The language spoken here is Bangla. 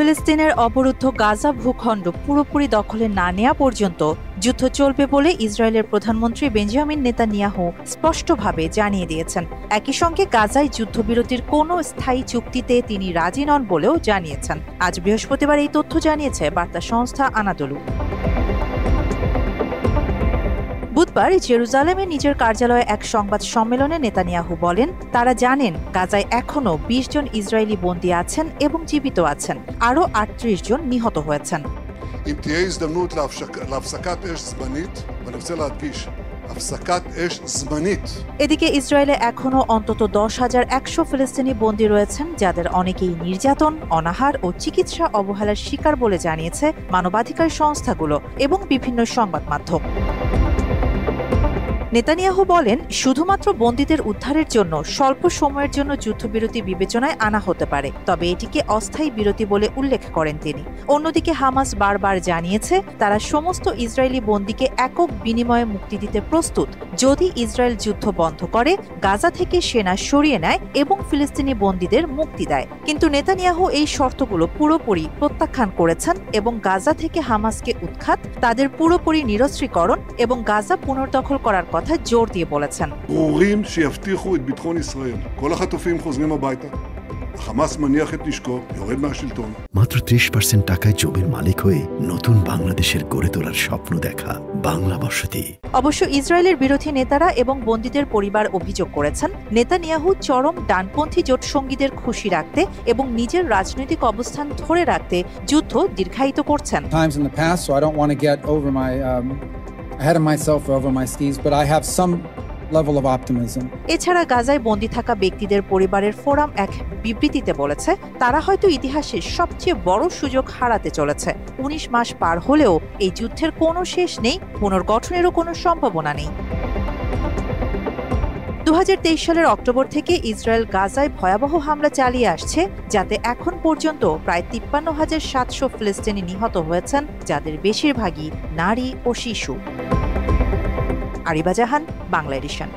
ফিলিস্তিনের অবরুদ্ধ গাজা ভূখণ্ড পুরোপুরি দখলে না নেওয়া পর্যন্ত যুদ্ধ চলবে বলে ইসরায়েলের প্রধানমন্ত্রী বেঞ্জামিন নেতানিয়াহু স্পষ্টভাবে জানিয়ে দিয়েছেন। একই সঙ্গে গাজায় যুদ্ধবিরতির কোনো স্থায়ী চুক্তিতে তিনি রাজি নন বলেও জানিয়েছেন। আজ বৃহস্পতিবার এই তথ্য জানিয়েছে বার্তা সংস্থা আনাদোলু। বুধবার জেরুজালেমে নিজের কার্যালয়ে এক সংবাদ সম্মেলনে নেতানিয়াহু বলেন, তারা জানেন গাজায় এখনও ২০ জন ইসরায়েলি বন্দী আছেন এবং জীবিত আছেন। আরও ৩৮ জন নিহত হয়েছেন। এদিকে ইসরায়েলে এখনও অন্তত ১০,১০০ ফিলিস্তিনি বন্দী রয়েছেন, যাদের অনেকেই নির্যাতন, অনাহার ও চিকিৎসা অবহেলার শিকার বলে জানিয়েছে মানবাধিকার সংস্থাগুলো এবং বিভিন্ন সংবাদ মাধ্যম। নেতানিয়াহু বলেন, শুধুমাত্র বন্দীদের উদ্ধারের জন্য স্বল্প সময়ের জন্য যুদ্ধবিরতি বিবেচনায় আনা হতে পারে, তবে এটিকে অস্থায়ী বিরতি বলে উল্লেখ করেন তিনি। অন্যদিকে হামাস বারবার জানিয়েছে তারা সমস্ত ইসরায়েলি বন্দীকে একক বিনিময়ে মুক্তি দিতে প্রস্তুত যদি ইসরায়েল যুদ্ধ বন্ধ করে, গাজা থেকে সেনা সরিয়ে নেয় এবং ফিলিস্তিনি বন্দীদের মুক্তি দেয়। কিন্তু নেতানিয়াহু এই শর্তগুলো পুরোপুরি প্রত্যাখ্যান করেছেন এবং গাজা থেকে হামাসকে উৎখাত, তাদের পুরোপুরি নিরস্ত্রীকরণ এবং গাজা পুনর্দখল করার কথা জোর দিয়ে বলেছেন। মাত্র ৩০% টাকায় জমির মালিক হয়ে নতুন বাংলাদেশের গড়ে তোলার স্বপ্ন দেখা বাংলা বসতি। অবশ্য ইসরায়েলের বিরোধী নেতারা এবং বন্দীদের পরিবার অভিযোগ করেছেন, নেতানিয়াহু চরম ডানপন্থী জোটসঙ্গীদের খুশি রাখতে এবং নিজের রাজনৈতিক অবস্থান ধরে রাখতে যুদ্ধ দীর্ঘায়িত করছেন। ahead of myself or over my skis, but I have some level of optimism. এছাড়া গাজায় বন্দী থাকা ব্যক্তিদের পরিবারের ফোরাম এক বিবৃতিতে বলেছে, তারা হয়তো ইতিহাসের সবচেয়ে বড় সুযোগ হারাতে চলেছে। ১৯ মাস পার হলেও এই যুদ্ধের কোনো শেষ নেই, পুনর্গঠনেরও কোনো সম্ভাবনা নেই। ২০২৩ সালের অক্টোবর থেকে ইসরায়েল গাজায় ভয়াবহ হামলা চালিয়ে আসছে, যাতে এখন পর্যন্ত প্রায় ৫৩,৭০০ ফিলিস্তিনি নিহত হয়েছেন, যাদের বেশিরভাগই নারী ও শিশু। আরিবা জাহান, বাংলা এডিশন।